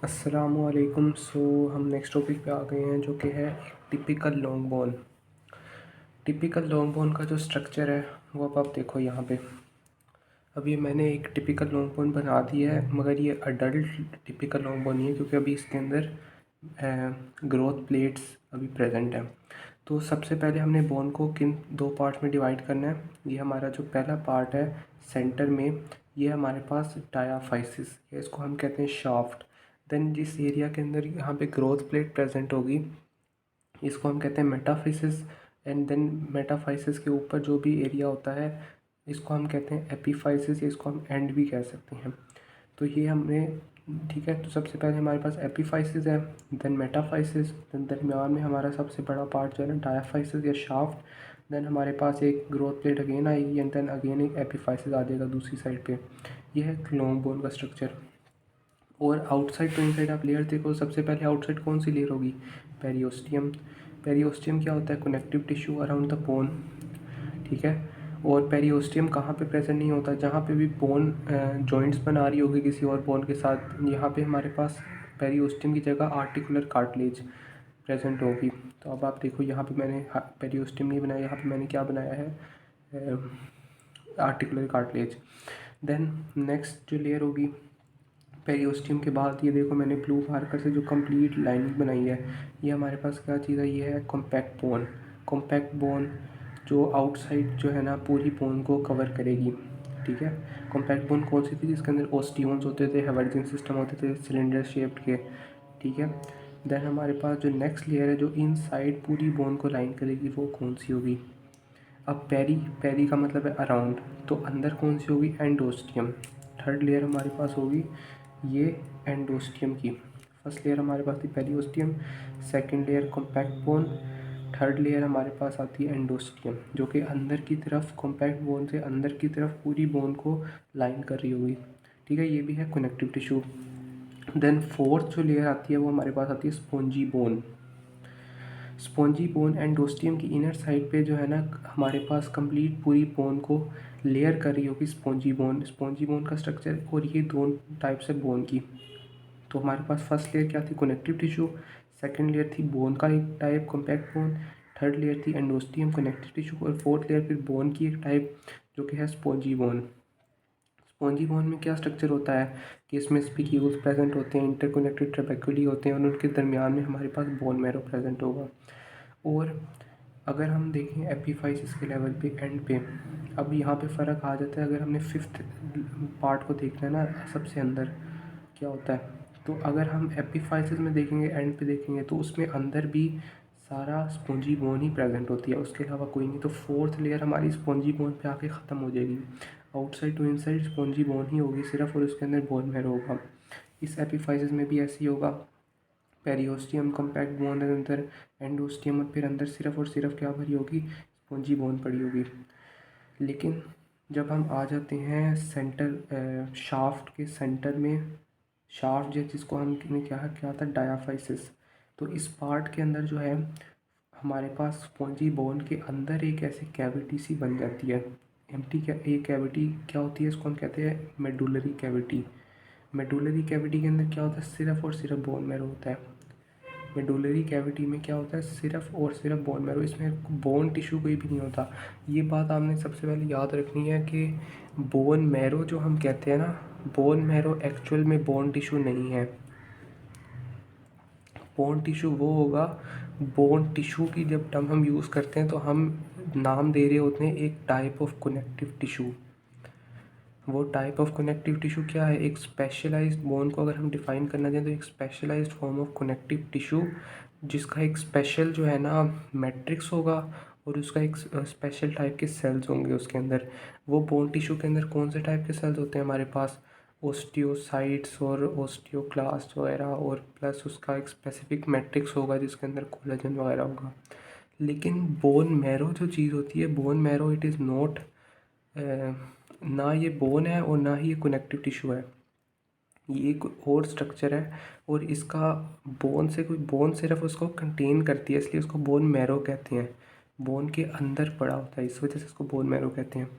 अस्सलामुअलैकुम। हम next topic पे आ गए हैं जो कि है एक typical long bone. Typical long bone का जो स्ट्रक्चर है वो अब आप देखो यहाँ पे। अभी मैंने एक टिपिकल लॉन्ग बोन बना दी है, मगर ये अडल्ट टिपिकल लॉन्ग बोन नहीं है क्योंकि अभी इसके अंदर ग्रोथ प्लेट्स अभी प्रेजेंट हैं। तो सबसे पहले हमने बोन को किन दो पार्ट्स में डिवाइड करना है। ये हमारा जो पहला पार्ट है सेंटर में, ये हमारे पास डायाफाइसिस, या इसको हम कहते हैं शाफ्ट। देन जिस एरिया के अंदर यहाँ पे ग्रोथ प्लेट प्रेजेंट होगी इसको हम कहते हैं मेटाफिसिस। एंड देन मेटाफाइसिस के ऊपर जो भी एरिया होता है इसको हम कहते हैं एपीफाइसिस, या इसको हम एंड भी कह सकते हैं। तो ये हमने, ठीक है। तो सबसे पहले हमारे पास एपीफाइसिस है, देन मेटाफाइसिस, देन दरमियान में हमारा सबसे बड़ा पार्ट जो है ना डायाफाइसिस या शाफ्ट। देन हमारे पास एक ग्रोथ प्लेट अगेन आएगी एंड देन अगेन एक एपीफाइसिस आ जाएगा दूसरी साइड पे। ये है लॉन्ग बोन का स्ट्रक्चर। और आउटसाइड टू इनसाइड आप लेयर देखो, सबसे पहले आउटसाइड कौन सी लेयर होगी? पेरियोस्टियम। पेरियोस्टियम क्या होता है? Connective tissue around the bone, ठीक है। और पेरियोस्टियम कहाँ पे प्रेजेंट नहीं होता? जहाँ पे भी बोन जॉइंट्स बना रही होगी किसी और बोन के साथ, यहाँ पे हमारे पास पेरियोस्टियम की जगह आर्टिकुलर कार्टिलेज प्रेजेंट होगी। तो अब आप देखो यहाँ पे मैंने पेरियोस्टियम नहीं बनाया, यहाँ पे मैंने क्या बनाया है? Articular cartilage. देन नेक्स्ट जो लेयर होगी पेरियोस्टियम के बाद, ये देखो मैंने ब्लू मार्कर से जो कंप्लीट लाइनिंग बनाई है, ये हमारे पास क्या चीज़ है? ये है कॉम्पैक्ट बोन। कॉम्पैक्ट बोन जो आउटसाइड जो है ना पूरी बोन को कवर करेगी, ठीक है। कॉम्पैक्ट बोन कौन सी थी? जिसके अंदर ओस्टियोन्स होते थे, हैवर्जिन सिस्टम होते थे सिलेंडर शेप्ड के, ठीक है। देन हमारे पास जो नेक्स्ट लेयर है जो इनसाइड पूरी बोन को लाइन करेगी वो कौन सी होगी? अब पेरी, पेरी का मतलब है अराउंड, तो अंदर कौन सी होगी? एंडोस्टियम। थर्ड लेयर हमारे पास होगी ये एंडोस्टियम की। फर्स्ट लेयर हमारे पास थी periosteum, second layer compact bone, third layer हमारे पास आती है एंडोस्टियम, जो कि अंदर की तरफ कॉम्पैक्ट बोन से अंदर की तरफ पूरी बोन को लाइन कर रही होगी, ठीक है। ये भी है कनेक्टिव टिश्यू। देन फोर्थ जो लेयर आती है वो हमारे पास आती है स्पॉन्जी बोन। स्पॉन्जी बोन एंडोस्टियम की इनर साइड पे जो है ना हमारे पास कंप्लीट पूरी बोन को लेयर कर रही होगी स्पॉन्जी बोन। स्पॉन्जी बोन का स्ट्रक्चर, और ये दो टाइप्स है बोन की। तो हमारे पास फर्स्ट लेयर क्या थी? Connective tissue. सेकंड लेयर थी बोन का एक type compact bone. Third layer थी एंडोस्टियम कनेक्टिव टिश्यू, और फोर्थ लेयर फिर बोन की एक टाइप जो कि है स्पॉन्जी बोन। स्पॉन्जी बोन में क्या स्ट्रक्चर होता है कि इसमें स्पिक्यूल्स प्रेजेंट होते हैं, इंटरकनेक्टेड ट्रेबेक्युली होते हैं, और उनके दरमियान में हमारे पास बोन मैरो प्रेजेंट होगा। और अगर हम देखें एपीफाइसिस के लेवल पे एंड पे, अब यहाँ पे फ़र्क आ जाता है। अगर हमने फिफ्थ पार्ट को देखना है ना सबसे अंदर क्या होता है, तो अगर हम एपीफाइसिस में देखेंगे एंड पे देखेंगे तो उसमें अंदर भी सारा स्पॉन्जी बोन ही प्रेजेंट होती है, उसके अलावा कोई नहीं। तो फोर्थ लेयर हमारी स्पॉन्जी बोन पे आके ख़त्म हो जाएगी। Outside to inside spongy bone ही होगी सिर्फ, और उसके अंदर बोन मैरो होगा। इस एपीफाइसिस में भी ऐसे ही होगा। पेरियोस्टियम कॉम्पैक्ट बोन है अंदर, एंडोस्टियम, और फिर अंदर सिर्फ और सिर्फ क्या भरी होगी? स्पॉन्जी बोन पड़ी होगी। लेकिन जब हम आ जाते हैं सेंटर शाफ्ट के सेंटर में, शाफ्ट जिसको हमने क्या था? डायाफाइसिस। तो इस पार्ट के अंदर जो है हमारे पास स्पॉन्जी बोन के अंदर एक ऐसी कैविटी सी बन जाती है। एम्प्टी एक कैविटी क्या होती है? इसको हम कहते हैं मेडुलरी कैविटी। मेडुलरी कैविटी के अंदर क्या होता है? सिर्फ और सिर्फ बोन मैरो होता है। मेडुलरी कैविटी में क्या होता है? सिर्फ और सिर्फ बोन मैरो, इसमें बोन टिश्यू कोई भी नहीं होता। ये बात आपने सबसे पहले याद रखनी है कि बोन मैरो जो हम कहते हैं ना, बोन मैरो एक्चुअल में बोन टिश्यू नहीं है। बोन टिश्यू वो होगा, बोन टिश्यू की जब टर्म हम यूज़ करते हैं तो हम नाम दे रहे होते हैं एक टाइप ऑफ कनेक्टिव टिश्यू। वो टाइप ऑफ कनेक्टिव टिश्यू क्या है? एक स्पेशलाइज्ड बोन को अगर हम डिफ़ाइन करना चाहें तो एक specialised form of connective tissue, जिसका एक स्पेशल जो है ना मैट्रिक्स होगा, और उसका एक स्पेशल टाइप के सेल्स होंगे उसके अंदर। वो बोन टिश्यू के अंदर कौन से टाइप के सेल्स होते हैं हमारे पास? ओस्टियोसाइट्स और ओस्टियोक्लास्ट वगैरह, और प्लस उसका एक स्पेसिफिक मैट्रिक्स होगा जिसके अंदर कोलेजन वगैरह होगा। लेकिन बोन मैरो जो चीज़ होती है, bone marrow it is not, ना ये बोन है और ना ही ये कनेक्टिव टिश्यू है। ये एक और स्ट्रक्चर है, और इसका बोन से कोई, बोन सिर्फ उसको कंटेन करती है, इसलिए उसको बोन मैरो कहते हैं। बोन के अंदर पड़ा होता है, इस वजह से इसको बोन मैरो कहते हैं।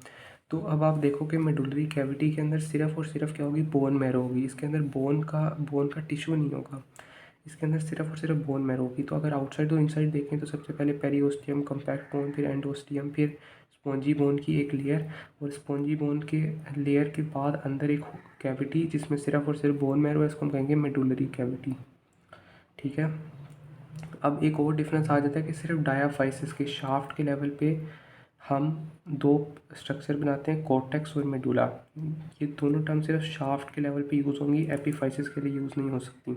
तो अब आप देखो कि मेडुलरी कैविटी के अंदर सिर्फ और सिर्फ क्या होगी, बोन मैरो होगी। इसके अंदर बोन का टिश्यू नहीं होगा, इसके अंदर सिर्फ और सिर्फ बोन मैरो होगी। तो अगर आउटसाइड और इनसाइड देखें तो सबसे पहले पेरियोस्टियम, कम्पैक्ट बोन, फिर एंडोस्टियम, फिर स्पॉन्जी बोन की एक लेयर, और स्पॉन्जी बोन के लेयर के बाद अंदर एक कैविटी जिसमें सिर्फ और सिर्फ बोन मैरो है, इसको हम कहेंगे मेडुलरी कैविटी। ठीक है। अब एक और डिफरेंस आ जाता है कि सिर्फ डायाफाइसिस के शाफ्ट के लेवल पे हम दो स्ट्रक्चर बनाते हैं, कॉर्टेक्स और मेडुला। ये दोनों टर्म सिर्फ शाफ्ट के लेवल पे यूज़ होंगी, एपीफाइसिस के लिए यूज़ नहीं हो सकती।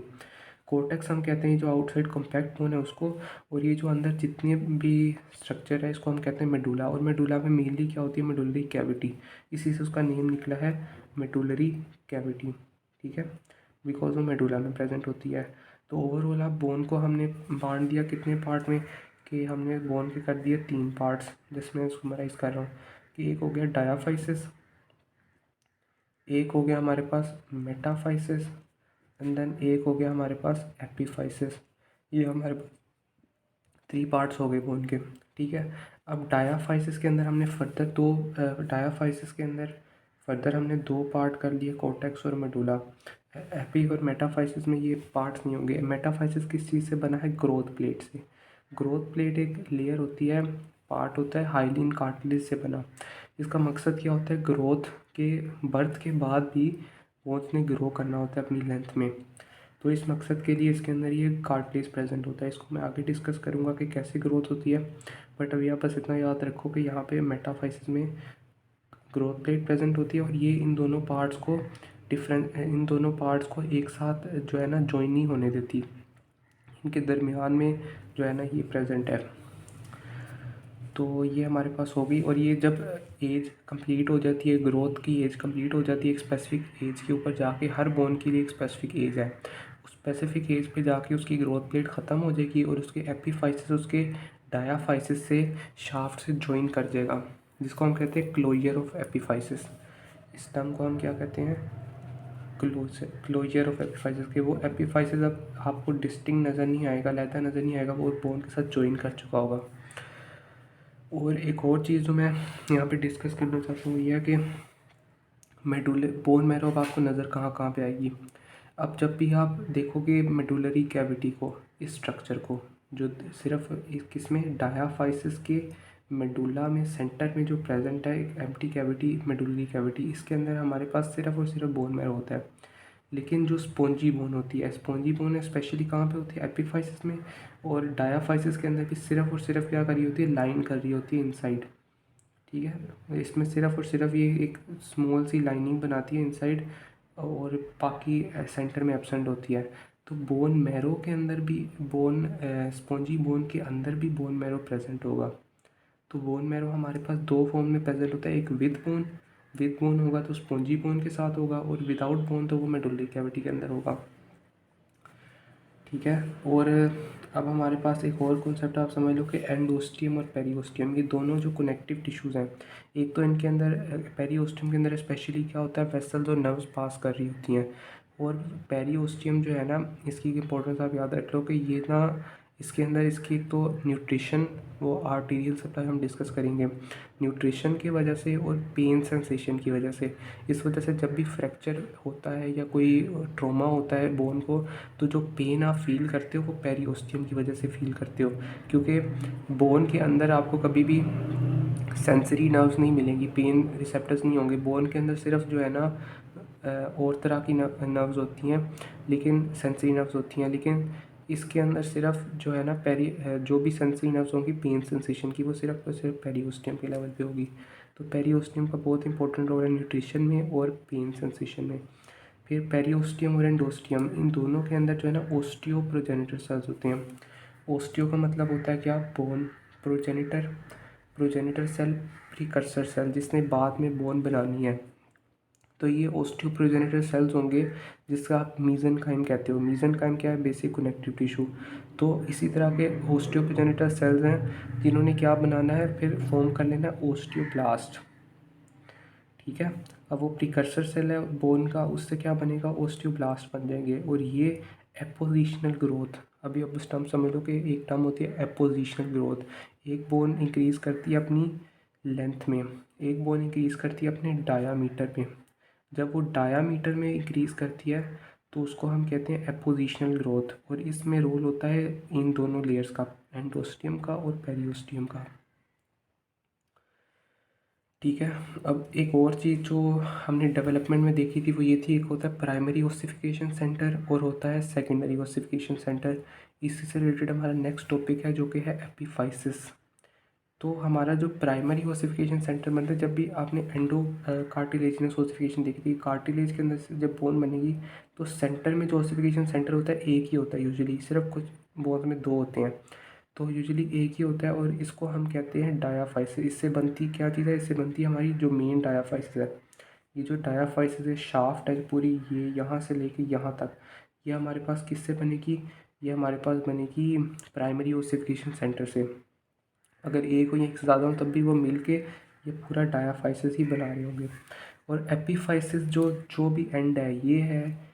कॉर्टेक्स हम कहते हैं जो आउटसाइड कॉम्पैक्ट बोन है उसको, और ये जो अंदर जितने भी स्ट्रक्चर है इसको हम कहते हैं मेडुला। और मेडुला में मेनली क्या होती है, मेडुलरी कैविटी, इसी से उसका नेम निकला है मेडुलरी कैविटी। ठीक है, बिकॉज वो मेडुला में प्रेजेंट होती है। तो ओवरऑल आप बोन को हमने बांट दिया कितने पार्ट में, कि हमने बोन के कर दिए 3 पार्ट्स, जिसमें समराइज़ कर रहा हूँ कि एक हो गया डायाफाइसिस, एक हो गया हमारे पास मेटाफाइसिस, एंड देन एक हो गया हमारे पास एपीफाइसिस। ये हमारे 3 पार्ट्स हो गए बोन के। ठीक है। अब डायाफाइसिस के अंदर हमने फर्दर हमने 2 पार्ट कर लिए, कॉर्टेक्स और मेडुला। एपी और मेटाफाइसिस में ये पार्ट्स नहीं होंगे। मेटाफाइसिस किस चीज़ से बना है, ग्रोथ प्लेट से। ग्रोथ प्लेट एक लेयर होती है, पार्ट होता है हाइलिन कार्टिलेज से बना। इसका मकसद क्या होता है, ग्रोथ के बर्थ के बाद भी बोन्स ने ग्रो करना होता है अपनी लेंथ में। तो इस मकसद के लिए इसके अंदर ये कार्टिलेज प्रेजेंट होता है। इसको मैं आगे डिस्कस करूँगा कि कैसे ग्रोथ होती है, बट अभी आप बस इतना याद रखो कि यहाँ पे मेटाफाइसिस में ग्रोथ प्लेट प्रेजेंट होती है, और ये इन दोनों पार्ट्स को एक साथ जो है ना जॉइन नहीं होने देती, इनके दरमियान में जो है ना ये प्रेजेंट है। तो ये हमारे पास होगी, और ये जब एज कंप्लीट हो जाती है, ग्रोथ की एज कंप्लीट हो जाती है, एक स्पेसिफिक एज के ऊपर जाके, हर बोन के लिए एक स्पेसिफिक एज है, उस स्पेसिफिक एज पे जाके उसकी ग्रोथ प्लेट ख़त्म हो जाएगी, और उसके एपीफाइसिस उसके डायाफाइसिस से शाफ्ट से ज्वाइन कर जाएगा, जिसको हम कहते हैं क्लोजर ऑफ एपीफाइसिस। इस टर्म को हम क्या कहते हैं, क्लोजर ऑफ एपीफाइसिस। के वो एपीफाइसिस अब आपको डिस्टिंक्ट नज़र नहीं आएगा, लहदा नज़र नहीं आएगा, वो बोन के साथ ज्वाइन कर चुका होगा। और एक और चीज़ जो मैं यहाँ पे डिस्कस करना चाहता हूँ ये है कि बोन मैरो अब आपको नज़र कहाँ कहाँ पे आएगी। अब जब भी आप देखोगे मेडुलरी कैविटी को, इस स्ट्रक्चर को, जो सिर्फ किसमें, डायाफाइसिस के मेडुला में सेंटर में जो प्रेजेंट है एक एम्प्टी कैविटी, मेडुलरी कैविटी, इसके अंदर हमारे पास सिर्फ और सिर्फ बोन मैरो होता है। लेकिन जो स्पॉन्जी बोन होती है, स्पॉन्जी बोन स्पेशली कहाँ पे होती है, एपीफाइसिस में, और डायाफाइसिस के अंदर भी सिर्फ और सिर्फ क्या कर रही होती है, लाइन कर रही होती है इनसाइड। ठीक है, इसमें सिर्फ और सिर्फ ये एक स्मॉल सी लाइनिंग बनाती है इनसाइड, और बाकी सेंटर में एब्सेंट होती है। तो बोन मैरो के अंदर भी स्पॉन्जी बोन के अंदर भी बोन मैरो प्रेजेंट होगा। तो बोन मैरो हमारे पास 2 फॉर्म में प्रेजेंट होता है, एक विद बोन होगा तो स्पॉन्जी बोन के साथ होगा, और विदाउट बोन तो वो मेडुलरी कैविटी के अंदर होगा। ठीक है। और अब हमारे पास एक और कॉन्सेप्ट आप समझ लो कि एंडोस्टियम और पेरियोस्टियम, ये दोनों जो कनेक्टिव टिश्यूज़ हैं, एक तो इनके अंदर पेरियोस्टियम के अंदर स्पेशली क्या होता है, वेसल्स और नर्व्स पास कर रही होती हैं। और पेरियोस्टियम जो है ना, इसकी इंपॉर्टेंस आप याद रख लो कि ये ना, इसके अंदर इसकी तो न्यूट्रिशन, वो आर्टीरियल सप्लाई हम डिस्कस करेंगे, न्यूट्रिशन की वजह से और पेन सेंसेशन की वजह से, इस वजह से जब भी फ्रैक्चर होता है या कोई ट्रॉमा होता है बोन को, तो जो पेन आप फील करते हो वो पेरियोस्टियम की वजह से फील करते हो, क्योंकि बोन के अंदर आपको कभी भी सेंसरी नर्व्स नहीं मिलेंगी, पेन रिसेप्टर्स नहीं होंगे बोन के अंदर, सिर्फ जो है ना और तरह की नर्व्स होती हैं, लेकिन सेंसरी नर्व्स होती हैं, लेकिन इसके अंदर सिर्फ जो है ना जो भी सेंसरी नर्व्स होंगी पेन सेंसेशन की, वो सिर्फ और सिर्फ पेरियोस्टियम के लेवल पे होगी। तो पेरियोस्टियम का बहुत इंपॉर्टेंट रोल है न्यूट्रिशन में और पेन सेंसेशन में। फिर पेरियोस्टियम और एंडोस्टियम, इन दोनों के अंदर जो है ना ओस्टियो प्रोजेनिटर सेल्स होते हैं। ओस्टियो का मतलब होता है क्या, bone, progenitor cell, precursor cell, जिसने बाद में बोन बनानी है। तो ये ओस्टियोप्रोजेनिटर सेल्स होंगे, जिसका आप मीजेनकाइम कहते हो। मीजेनकाइम क्या है, बेसिक कनेक्टिव टिश्यू। तो इसी तरह के ओस्टियोप्रोजेनिटर सेल्स हैं जिन्होंने क्या बनाना है, फिर फॉर्म कर लेना है ओस्टियोब्लास्ट। ठीक है। अब वो प्रिकर्सर सेल है बोन का, उससे क्या बनेगा, ओस्टियोब्लास्ट बन जाएंगे। और ये एपोजिशनल ग्रोथ, अभी अब उस टर्म समझ लो कि एक टर्म होती है एपोजिशनल ग्रोथ, एक बोन इंक्रीज करती है अपनी लेंथ में, एक बोन इंक्रीज़ करती है अपने डायामीटर में। जब वो डायामीटर में इंक्रीज़ करती है तो उसको हम कहते हैं एपोजिशनल ग्रोथ, और इसमें रोल होता है इन दोनों लेयर्स का, एंडोस्टियम का और पेरियोस्टियम का। ठीक है। अब एक और चीज़ जो हमने डेवलपमेंट में देखी थी वो ये थी, एक होता है प्राइमरी ओसिफिकेशन सेंटर और होता है सेकेंडरी ओसिफिकेशन सेंटर। इसी से रिलेटेड हमारा नेक्स्ट टॉपिक है जो कि है एपिफाइसिस। तो हमारा जो प्राइमरी ओसिफिकेशन सेंटर मतलब जब भी आपने एंडो कार्टिलेजिनस ओसिफिकेशन देखी थी, कार्टिलेज के अंदर से जब बोन बनेगी तो सेंटर में जो ओसिफिकेशन सेंटर होता है एक ही होता है यूजुअली, सिर्फ कुछ बोन में दो होते हैं, तो यूजुअली एक ही होता है और इसको हम कहते हैं डायाफाइसिस। इससे बनती क्या चीज़ है, इससे बनती है हमारी जो मेन डायाफाइसिस है। ये जो डायाफाइसिस है शाफ्ट है पूरी, ये यहाँ से लेके यहाँ तक, ये हमारे पास किससे बनेगी, ये हमारे पास बनेगी प्राइमरी ओसिफिकेशन सेंटर से। अगर एक हो या एक से ज़्यादा हो तब भी वो मिल के ये पूरा डायाफाइसिस ही बना रहे होंगे। और एपिफाइसिस जो जो भी एंड है ये है,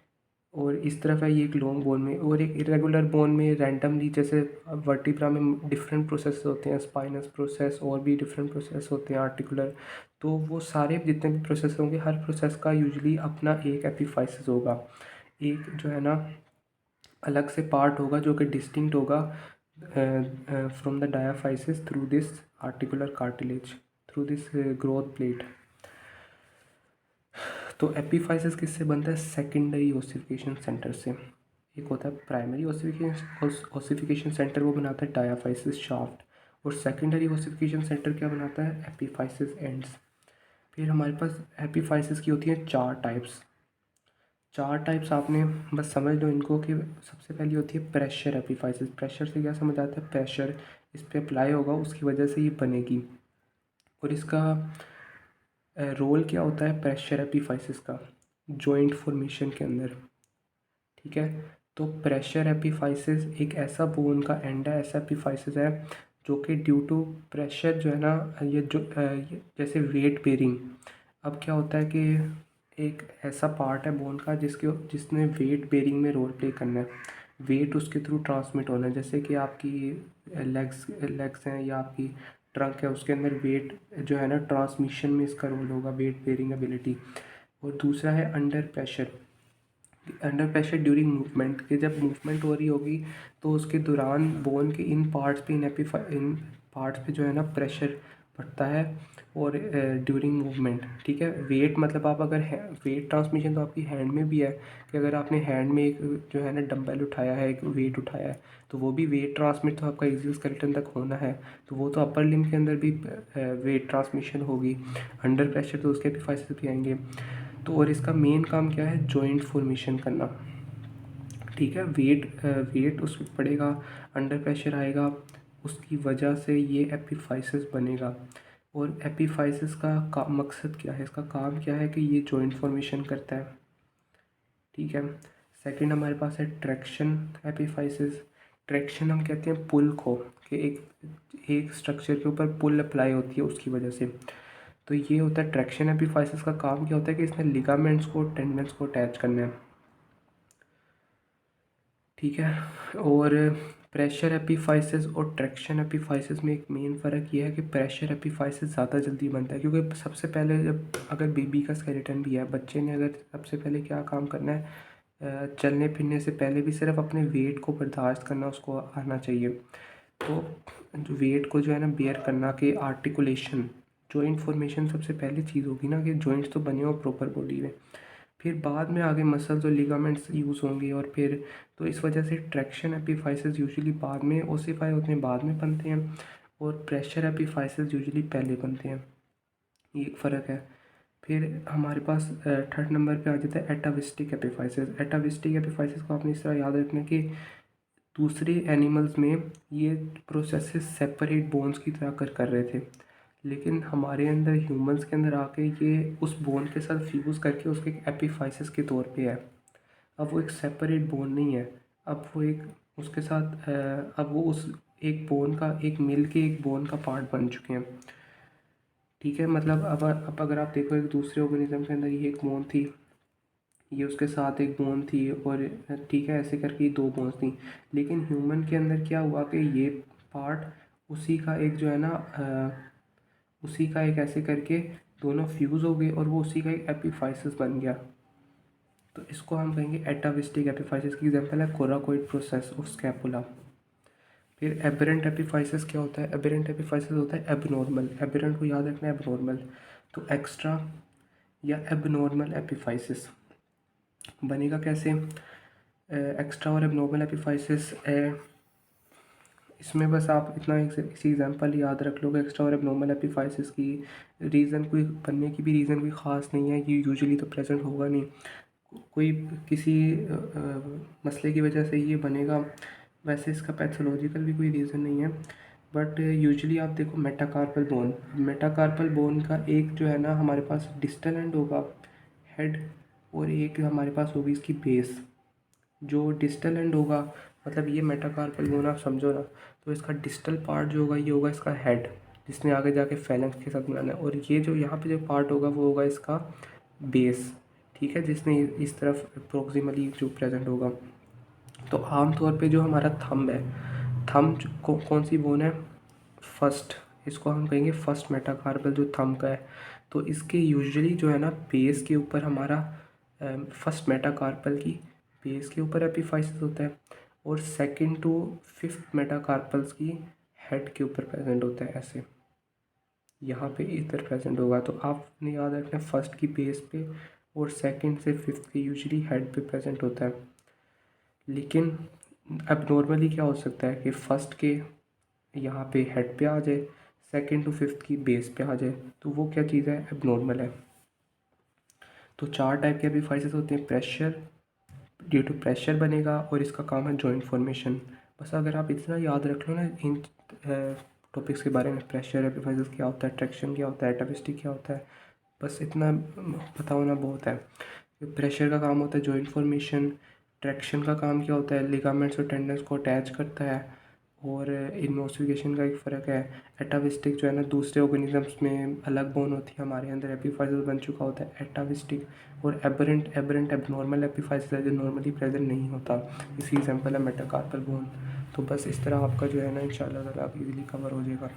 और इस तरफ है ये एक लॉन्ग बोन में, और एक इरेगुलर बोन में रैंडमली, जैसे वर्टिब्रा में डिफरेंट प्रोसेस होते हैं, स्पाइनस प्रोसेस और भी डिफरेंट प्रोसेस होते हैं आर्टिकुलर, तो वो सारे जितने भी प्रोसेस होंगे हर प्रोसेस का यूजुअली अपना एक एपिफाइसिस होगा, एक जो है ना अलग से पार्ट होगा जो कि डिस्टिंक्ट होगा from the diaphysis through this articular cartilage, through this growth plate. तो एपिफाइसिस किससे बनता है, सेकेंडरी ओसिफिकेशन सेंटर से। एक होता है प्राइमरी ओसिफिकेशन सेंटर, वो बनाता है डायाफाइसिस शाफ्ट, और सेकेंडरी ओसिफिकेशन सेंटर क्या बनाता है, एपिफाइसिस एंड्स। फिर हमारे पास एपिफाइसिस की होती हैं चार टाइप्स। चार टाइप्स आपने बस समझ लो इनको कि सबसे पहली होती है प्रेशर एपिफाइसिस। प्रेशर से क्या समझ आता है, प्रेशर इस पर अप्लाई होगा उसकी वजह से ये बनेगी। और इसका रोल क्या होता है प्रेशर एपिफाइसिस का, जॉइंट फॉर्मेशन के अंदर। ठीक है। तो प्रेशर एपिफाइसिस एक ऐसा बोन का एंड है, ऐसा एपिफाइसिस है जो कि ड्यू टू प्रेशर जो है ना, ये जो ये जैसे वेट बेरिंग। अब क्या होता है कि एक ऐसा पार्ट है बोन का जिसने वेट बेरिंग में रोल प्ले करना है, वेट उसके थ्रू ट्रांसमिट होना है। जैसे कि आपकी लेग्स हैं या आपकी ट्रंक है, उसके अंदर वेट जो है ना ट्रांसमिशन में इसका रोल होगा, वेट बेरिंग एबिलिटी। और दूसरा है under pressure. Under pressure during movement, कि जब मूवमेंट हो रही होगी तो उसके दौरान बोन के इन पार्ट्स पे इन पार्ट्स पे जो है ना प्रेशर पड़ता है, और ड्यूरिंग मूवमेंट। ठीक है। वेट मतलब आप अगर वेट ट्रांसमिशन तो आपकी हैंड में भी है, कि अगर आपने हैंड में एक जो है ना डंबल उठाया है, एक वेट उठाया है, तो वो भी वेट ट्रांसमिट तो आपका इजियल स्केलेटन तक होना है, तो वो तो अपर लिम्ब के अंदर भी वेट ट्रांसमिशन होगी। अंडर प्रेशर तो उसके एपिफाइसिस भी आएंगे। तो और इसका मेन काम क्या है, जॉइंट फॉर्मेशन करना। ठीक है। वेट उस पर पड़ेगा, अंडर प्रेशर आएगा, उसकी वजह से ये एपिफाइसिस बनेगा। और एपिफाइसिस का मकसद क्या है, इसका काम क्या है कि ये जॉइंट फॉर्मेशन करता है। ठीक है। सेकंड हमारे पास है ट्रैक्शन एपिफाइसिस। ट्रैक्शन हम कहते हैं पुल को, कि एक स्ट्रक्चर के ऊपर पुल अप्लाई होती है उसकी वजह से। तो ये होता है ट्रैक्शन एपिफाइसिस का काम क्या होता है कि इसने लिगामेंट्स को टेंडन्स को अटैच करना है। ठीक है। और प्रेशर एपिफाइसिस और ट्रैक्शन एपिफाइसिस में एक मेन फ़र्क ये है कि प्रेशर एपिफाइसिस ज़्यादा जल्दी बनता है, क्योंकि सबसे पहले जब अगर बेबी का स्केलेटन भी है, बच्चे ने अगर सबसे पहले क्या काम करना है, चलने फिरने से पहले भी सिर्फ अपने वेट को बर्दाश्त करना उसको आना चाहिए। तो जो वेट को जो है ना बेयर करना, कि आर्टिकुलेशन, जॉइंट फॉर्मेशन सबसे पहली चीज़ होगी ना, कि जॉइंट्स तो बने हो प्रॉपर बॉडी में, फिर बाद में आगे मसल्स और लिगामेंट्स यूज़ होंगे, और फिर तो इस वजह से ट्रैक्शन एपिफाइसिस यूजुअली बाद में ओसिफाई होते हैं, बाद में बनते हैं, और प्रेशर एपिफाइसिस यूजुअली पहले बनते हैं। ये एक फ़र्क है। फिर हमारे पास थर्ड नंबर पे आ जाता है एटाविस्टिक एपिफाइसिस। एटाविस्टिक एपिफाइसिस को आपने इस तरह याद रखना है कि दूसरे एनिमल्स में ये प्रोसेसेस सेपरेट बोन्स की तरह कर रहे थे, लेकिन हमारे अंदर ह्यूमंस के अंदर आके ये उस बोन के साथ फ्यूज़ करके उसके एपिफाइसिस के तौर पे है। अब वो एक सेपरेट बोन नहीं है, अब वो एक उसके साथ अब वो उस एक बोन का, एक मिल के एक बोन का पार्ट बन चुके हैं। ठीक है। मतलब अब अगर आप देखो एक दूसरे ऑर्गेनिज्म के अंदर ये एक बोन थी, ये उसके साथ एक बोन थी, और ठीक है ऐसे करके ये दो बोन्स थी, लेकिन ह्यूमन के अंदर क्या हुआ कि ये पार्ट उसी का एक जो है ना उसी का एक ऐसे करके दोनों फ्यूज़ हो गए और वो उसी का एक एपिफाइसिस बन गया। तो इसको हम कहेंगे एटाविस्टिक एपिफाइसिस। की एग्जांपल है कोराकोइड प्रोसेस और स्कैपुला। फिर एबरेंट एपिफाइसिस क्या होता है? एबरेंट एपिफाइसिस होता है एबनॉर्मल। एबरेंट को याद रखना है, एबनॉर्मल। तो एक्स्ट्रा या एबनॉर्मल एपिफाइसिस बनेगा कैसे? एक्स्ट्रा और एबनॉर्मल एपिफाइसिस इसमें बस आप इतना इसी एग्जांपल याद रख लो कि एक्स्ट्रा और एबनॉर्मल एपिफाइसिस की रीज़न कोई बनने की भी रीज़न कोई ख़ास नहीं है, ये यूजुअली तो प्रेजेंट होगा नहीं, कोई किसी मसले की वजह से ये बनेगा। वैसे इसका पैथोलॉजिकल भी कोई रीज़न नहीं है, बट यूजुअली आप देखो मेटाकार्पल बोन। मेटाकार्पल बोन का एक जो है ना हमारे पास डिस्टल एंड होगा हेड, और एक हमारे पास होगी इसकी बेस। जो डिस्टल एंड होगा मतलब ये मेटाकार्पल बोन आप समझो ना, तो इसका डिस्टल पार्ट जो होगा ये होगा इसका हेड, जिसने आगे जाके फैलेंक्स के साथ मिलाना है, और ये जो यहाँ पे जो पार्ट होगा वो होगा इसका बेस, ठीक है, जिसने इस तरफ प्रोक्सिमली जो प्रेजेंट होगा। तो आमतौर पे जो हमारा थंब है, थंब कौन सी बोन है? फर्स्ट। इसको हम कहेंगे फर्स्ट मेटाकार्पल जो थंब का है। तो इसके यूजुअली जो है ना बेस के ऊपर हमारा फर्स्ट मेटाकार्पल की बेस के ऊपर एपिफाइसिस होता है, और सेकंड टू फिफ्थ मेटाकार्पल्स की हेड के ऊपर प्रेजेंट होता है। ऐसे यहाँ पे इधर प्रेजेंट होगा, तो आपने याद रखना फर्स्ट की बेस पे और सेकंड से फिफ्थ के यूजुअली हेड पे प्रेजेंट होता है। लेकिन अब नॉर्मली क्या हो सकता है कि फर्स्ट के यहाँ पे हेड पे आ जाए, सेकंड टू फिफ्थ की बेस पे आ जाए, तो वो क्या चीज़ है? एबनॉर्मल है। तो चार टाइप के एपिफाइसिस होते हैं। प्रेशर, ड्यू टू प्रेशर बनेगा, और इसका काम है जॉइंट फॉर्मेशन। बस अगर आप इतना याद रख लो ना इन टॉपिक्स के बारे में, प्रेशर एपिफाइसिस क्या होता है, ट्रैक्शन क्या होता है, एटाविस्टिक क्या होता है, बस इतना पता होना बहुत है। प्रेशर का काम होता है जॉइंट फॉर्मेशन, ट्रैक्शन का काम क्या होता है? लिगामेंट्स और टेंडन्स को अटैच करता है, और इनओसिफिकेशन का एक फ़र्क है। एटाविस्टिक जो है ना दूसरे ऑर्गेनिजम्स में अलग बोन होती है, हमारे अंदर एपिफाइसिस बन चुका होता है एटाविस्टिक। और एबरेंट एबरेंट एबनॉर्मल एपिफाइसिस है जो नॉर्मली प्रेजेंट नहीं होता, इसकी एग्जांपल है मेटाकार्पल बोन। तो बस इस तरह आपका जो है ना इंशाल्लाह ताला इजीली कवर हो जाएगा।